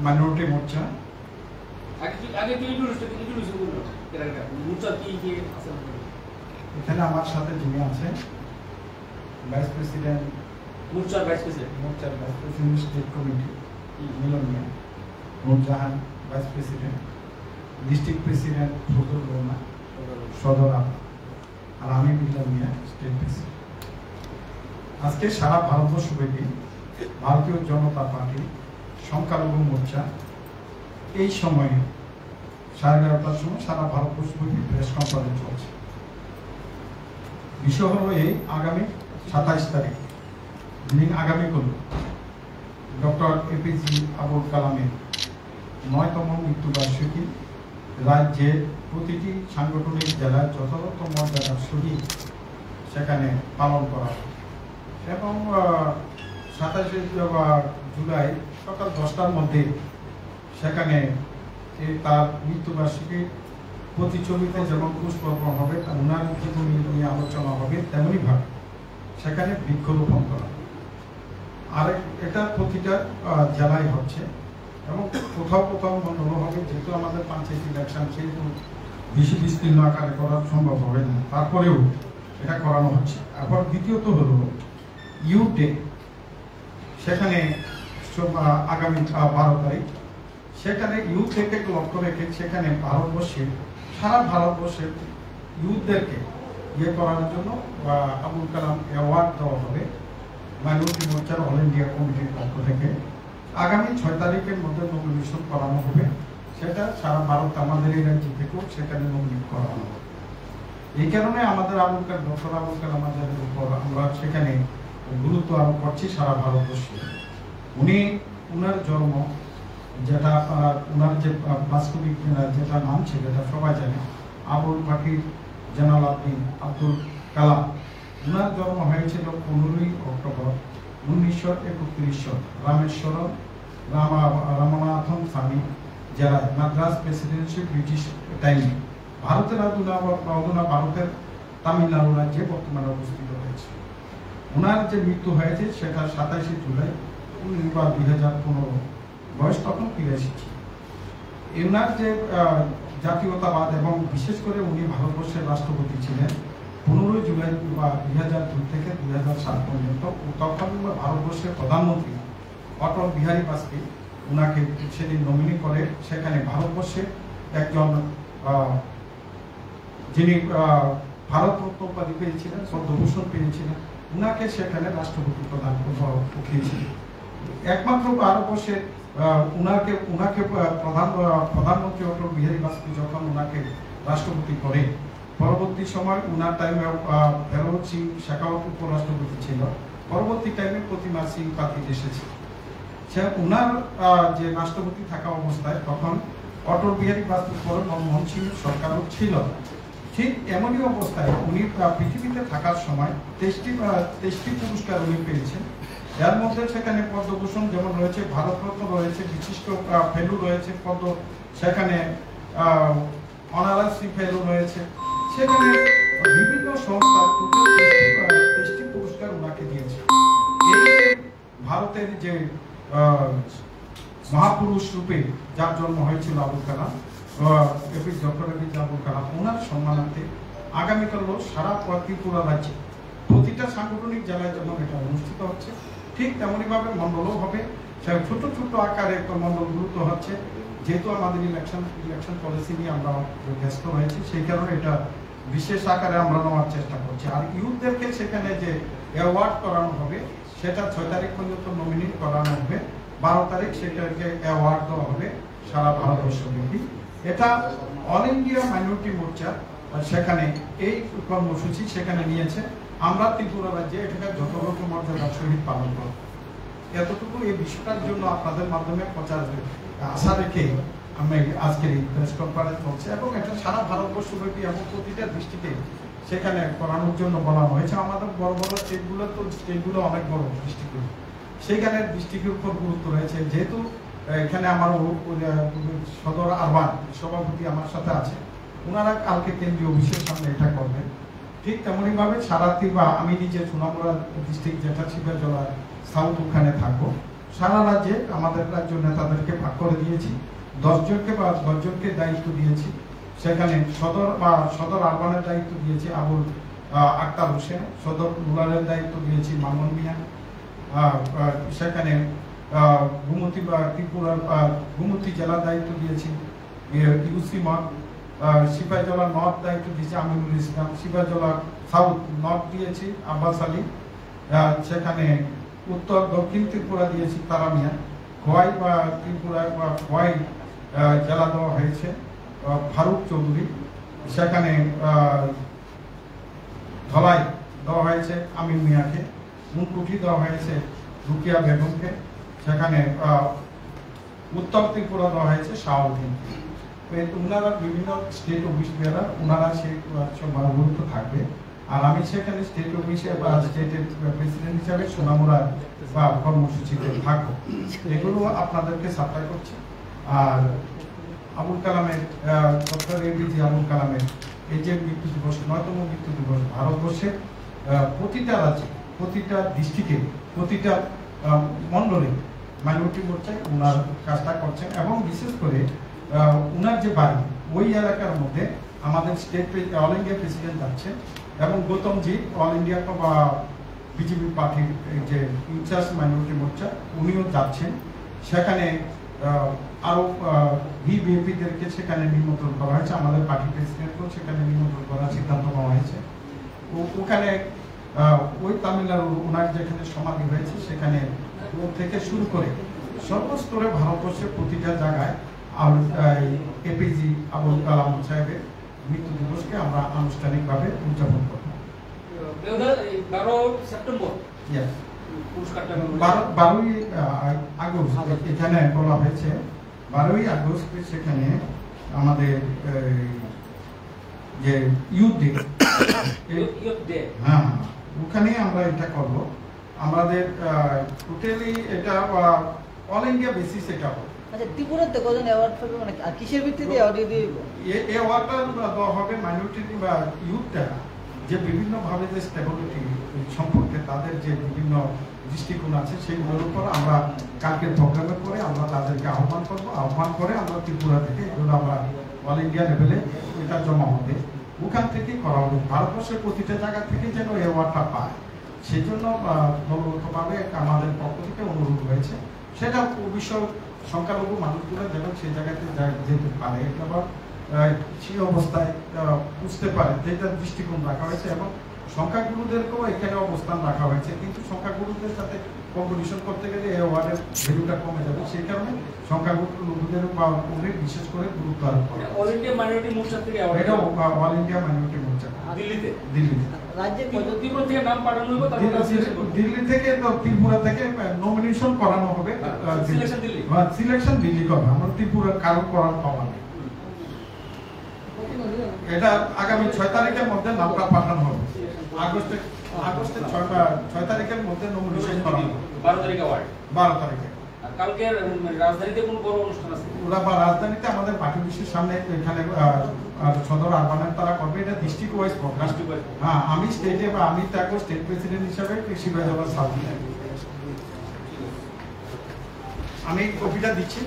Minority মোর্চা এখানে আমার সাথে যিনি আছেন ভাইস প্রেসিডেন্ট মোর্চার vice president state committee Milan Miah, Nurjahan vice president, district president Fazal Rahman Sadar, আর আমি মিলন মিয়া স্টেট প্রেসিডেন্ট। আজকে সারা ভারতবর্ষব্যাপী ভারতীয় জনতা পার্টি সংখ্যালঘু মোর্চা এই সময়ে 11:30টার সময় সারা ভারতবর্ষব্যাপী প্রেস কনফারেন্স চলছে। বিষয় হলো এই আগামী 27 তারিখ যিনি আগামীকাল ডক্টর এপিজে আবুল কালামের 9তম মৃত্যুবার্ষিকী রাজ্যের প্রতিটি সাংগঠনিক জেলায় যথাযথ মর্যাদার সহিত সেখানে পালন করা হয় এবং 27শে জুলাই সকাল 10টার মধ্যে সেখানে তার মৃত্যুবার্ষিকী প্রতিছবিতে যেমন পুষ্পার্পণ হবে, ওনার জীবনী নিয়ে আলোচনা হবে, তেমনিভাবে সেখানে বৃক্ষরোপণ করা হবে। আর এটা প্রতিটা জেলায় হচ্ছে এবং কোথাও কোথাও মন্ডল হবে, যেহেতু আমাদের পঞ্চায়েত ইলেকশন সেহেতু বেশি বিস্তীর্ণ আকারে করা সম্ভব হবে না, তারপরেও এটা করানো হচ্ছে। আবার দ্বিতীয়ত হলো ইউথ ডে, সেখানে আগামী 12 তারিখ সেখানে ইউথ ডেকে লক্ষ্য রেখে সেখানে সারা ভারতবর্ষের ইউথদেরকে ইয়ে করার জন্য আবুল কালাম অ্যাওয়ার্ড দেওয়া হবে মাইনরিটি মোর্চার অল ইন্ডিয়া কমিটির পক্ষ থেকে। আগামী 6 তারিখের মধ্যে নমিনেশন করানো হবে, সেটা সারা ভারত আমাদের এই রাজ্য থেকেও সেখানে নমিনেট করানো হবে। এই কারণে আমাদের ডক্টর আবুল কালাম আজাদের উপর আমরা সেখানে গুরুত্ব আরোপ করছি সারা ভারতবর্ষে। উনার জন্ম যেটা উনার যে বাস্তবিক যেটা নাম ছিল এটা সবাই জানে, আবুল পাকির জালাল আব্দুল কালাম। উনার জন্ম হয়েছিল 15ই অক্টোবর 1931 রামেশ্বরম রামনাথন স্বামী জেলায়, মাদ্রাস প্রেসিডেন্সি ব্রিটিশ টাইমে ভারতের ভারতের তামিলনাড়ু রাজ্যে বর্তমানে অবস্থিত হয়েছে। ওনার যে মৃত্যু হয়েছে সেটা 27শে জুলাই 2015, বয়স তখন 83 ছিল। ওনার যে জাতীয়তাবাদ এবং বিশেষ করে উনি ভারতবর্ষের রাষ্ট্রপতি ছিলেন 15 জুলাই 2002 থেকে 2007 পর্যন্ত। তখন ভারতবর্ষের প্রধানমন্ত্রী অটল বিহারী বাজপেয়ী ওনাকে সেদিন নমিনি করে সেখানে ভারতবর্ষের একজন যিনি ভারতরত্ন উপাধি পেয়েছিলেন, পদ্মভূষণ পেয়েছিলেন, উনাকে সেখানে রাষ্ট্রপতি প্রদান উঠিয়েছিলেন। একমাত্র ভারতবর্ষের উনাকে প্রধানমন্ত্রী অটল বিহারী বাজপেয়ী যখন উনাকে রাষ্ট্রপতি করে, পরবর্তী সময় উনার টাইমে ফেরোজ সিং শেখাওয়াত উপরাষ্ট্রপতি ছিল, পরবর্তী টাইমে প্রতিমা সিং পাতিল এসেছে। সে উনার যে রাষ্ট্রপতি থাকা অবস্থায় তখন অটল বিহারী বাজপেয়ী পরে মনমোহন সিং সরকারও ছিল। ঠিক এমনই অবস্থায় উনি পৃথিবীতে থাকার সময় 23টি পুরস্কার উনি পেয়েছেন। এর মধ্যে সেখানে পদ্মভূষণ যেমন রয়েছে, ভারতরত্ন রয়েছে, বিশিষ্ট ফেলু রয়েছে, সেখানে অনারারি ফেলু রয়েছে, সেখানে বিভিন্ন সংস্থা 23টি পুরস্কার ওনাকে দিয়েছে। এই ভারতের যে মহাপুরুষ রূপে যার জন্ম হয়েছিল আবুল কালাম, ডক্টর এপিজে আবুল কালাম, ওনার সম্মানার্থে আগামীকাল সারা ত্রিপুরা রাজ্যে প্রতিটা সাংগঠনিক জেলায় যেমন এটা অনুষ্ঠিত হচ্ছে, ঠিক তেমনইভাবে মণ্ডলও হবে। ছোট ছোট আকারে একটা মণ্ডল গুরুত্ব হচ্ছে, যেহেতু আমাদের ইলেকশন পলিসি নিয়ে আমরা ব্যস্ত হয়েছি, সেই কারণে এটা বিশেষ আকারে আমরা নেওয়ার চেষ্টা করছি। আর ইউথদেরকে সেখানে যে অ্যাওয়ার্ড করানো হবে সেটা 6 তারিখ পর্যন্ত নমিনেট করানো হবে, 12 তারিখ সেটাকে অ্যাওয়ার্ড দেওয়া হবে সারা ভারতবর্ষব্যাপী। এটা অল ইন্ডিয়া মাইনরিটি মোর্চা সেখানে এই কর্মসূচি সেখানে নিয়েছে। আমরা ত্রিপুরা রাজ্যে এটাকে যথাযথ মর্যাদার সহিত পালন করব। এতটুকু এই বিষয়টার জন্য আপনাদের মাধ্যমে প্রচার আশা রেখে আমি আজকের এই প্রেস কনফারেন্স চলছে এবং এটা সারা ভারতবর্ষব্যাপী এবং প্রতিটা দৃষ্টিতে সেখানে করানোর জন্য বলা হয়েছে। আমাদের বড় বড় স্টেটগুলো অনেক বড় ডিস্ট্রিক্ট, সেইখানে ডিস্ট্রিক্টের উপর গুরুত্ব রয়েছে। যেহেতু এখানে আমার সদর আরবান সভাপতি আমার সাথে আছে, ওনারা কালকে কেন্দ্রীয় অফিসের সামনে এটা করবেন। ঠিক তেমনইভাবে সারা ত্রিপুরা আমি নিজে সুনামুড়া ডিস্ট্রিক্ট যেটা শিবজলা সাউথ ওখানে থাকবো, সারা রাজ্যে আমাদের রাজ্য নেতাদেরকে ভাগ করে দিয়েছি, 10 জনকে দায়িত্ব দিয়েছি। সেখানে সদর আরবানের দায়িত্ব দিয়েছি আবুল আক্তার হোসেন, সদর রুরালের দায়িত্ব দিয়েছি মামুন মিয়া, সেখানে গুমতি জেলার দায়িত্ব দিয়েছি ইউসি মঠ, সিপাহীজলা নর্থ দায়িত্ব দিয়েছি আমিনুল ইসলাম, সিপাহীজলা সাউথ নর্থ দিয়েছি আব্বাস আলী, সেখানে উত্তর দক্ষিণ ত্রিপুরা দিয়েছি তারা মিয়া, খোয়াই খোয়াই জেলা দেওয়া হয়েছে ফারুক চৌধুরী, সেখানে ধলাই দেওয়া হয়েছে আমিন মিয়াকে, মুনকুঠি দেওয়া হয়েছে রুকিয়া বেগমকে, সেখানে উত্তর ত্রিপুরা দেওয়া হয়েছে শাহাবুদ্দিনকে। ওনারা বিভিন্ন স্টেট অফিস বেরার, ওনারা সেই গুরুত্ব থাকবে। আর আমি সেখানে স্টেট অফিসে বা স্টেটের প্রেসিডেন্ট হিসাবে সোনামুড়া বা কর্মসূচিতে থাকবো। এগুলো আপনাদেরকে সাপ্লাই করছি। আর আবুল কালামের ডক্টর এপিজে আবুল কালামের এই যে মৃত্যু দিবস, 9তম মৃত্যু দিবস, ভারতবর্ষের প্রতিটা রাজ্যে, প্রতিটা ডিস্ট্রিক্টে, প্রতিটা মন্ডলে মাইনরিটি মোর্চায় ওনার কাজটা করছেন। এবং বিশেষ করে ওনার যে বাড়ি ওই এলাকার মধ্যে আমাদের স্টেট অল ইন্ডিয়া প্রেসিডেন্ট আছে এবং গৌতমজি অল ইন্ডিয়া বা বিজেপি পার্টির যে ইনচার্জ মাইনরিটি মোর্চা উনিও যাচ্ছেন। সেখানে আরও ভিভিআইপিদেরকে সেখানে নিমন্ত্রণ করা হয়েছে, আমাদের পার্টি প্রেসিডেন্টকেও সেখানে নিমন্ত্রণ করার সিদ্ধান্ত নেওয়া হয়েছে। ওখানে ওই তামিলনাড়ু ওনার যেখানে সমাধি হয়েছে সেখানে থেকে শুরু করে সর্বস্তরে ভারতবর্ষের প্রতিটা জায়গায় এপিজে আবুল কালাম সাহেবের মৃত্যু দিবসকে আমরা আনুষ্ঠানিকভাবে উদযাপন করব। 12 সেপ্টেম্বর 12ই আগস্ট এখানে বলা হয়েছে, 12ই আগস্ট সেখানে আমাদের যে ইউথ ডে, হ্যাঁ ওখানে আমরা এটা করব। আমাদের টোটালি এটা অল ইন্ডিয়া বেসিস এটা হবে। আচ্ছা, ত্রিপুরাতে কজন অ্যাওয়ার্ড পাবে, মানে আর কিসের ভিত্তিতে অ্যাওয়ার্ড দিবে? এই অ্যাওয়ার্ডটা দেওয়া হবে মাইনরিটি বা ইউথটা যে বিভিন্নভাবে যে স্টেবিলিটি সম্পর্কে তাদের যে বিভিন্ন দৃষ্টিকোণ আছে সেইগুলোর উপর আমরা কালকে প্রোগ্রামের পরে আমরা তাদেরকে আহ্বান করবো। আহ্বান করে আমরা ত্রিপুরা থেকে এগুলো আমরা অল ইন্ডিয়া লেভেলে এটা জমা হবে, ওখান থেকেই করা হবে। ভারতবর্ষের প্রতিটা জায়গা থেকে যেন এই অ্যাওয়ার্ডটা পায় সেই জন্য দলগতভাবে আমাদের পক্ষ থেকে অনুরোধ হয়েছে। সেটা অবশ্য সংখ্যালঘু মানুষগুলো যেন সেই জায়গাতে যেতে পারে, আবার সেই অবস্থায় বুঝতে পারে যেটা দৃষ্টিকোণ রাখা হয়েছে এবং সংখ্যাগুরুদেরকেও এখানে অবস্থান রাখা হয়েছে। কিন্তু সংখ্যাগুরুদের সাথে কম্পিটিশন করতে গেলে এই অ্যাওয়ার্ডের ভ্যালুটা কমে যাবে, সেই কারণে সংখ্যাগুরুদের বা বিশেষ করে গুরুত্ব আরোপ করা। অল ইন্ডিয়া মাইনরিটি মোর্চা থেকে এটা অল ইন্ডিয়া মাইনরিটি মোর্চা দিল্লিতে রাজ্যে ত্রিপুরা থেকে নাম পাঠানো হবে, দিল্লি থেকে তো ত্রিপুরা থেকে নমিনেশন করানো হবে, সিলেকশন দিল্লি করবে। আমরা ত্রিপুরা কারো করার পাওয়া নেই। এটা আগামী 6 তারিখের মধ্যে নামটা পাঠানো হবে। আগস্টের 6 তারিখের মধ্যে নমিনেশন করা হবে। 12 তারিখে অ্যাওয়ার্ড, 12 তারিখে। কালকে রাজধানীতে কোন বড় অনুষ্ঠান আছে? ওরা বা রাজধানীতে আমাদের পার্টি অফিসের সামনে এখানে সদর আরবানের তারা করবে। এটা ডিস্ট্রিক্ট ওয়াইজ প্রোগ্রাম। হ্যাঁ, আমি স্টেটে বা আমি থাকবো স্টেট প্রেসিডেন্ট হিসাবে সিপাহীজলা সাউথ। আমি কপিটা দিচ্ছি।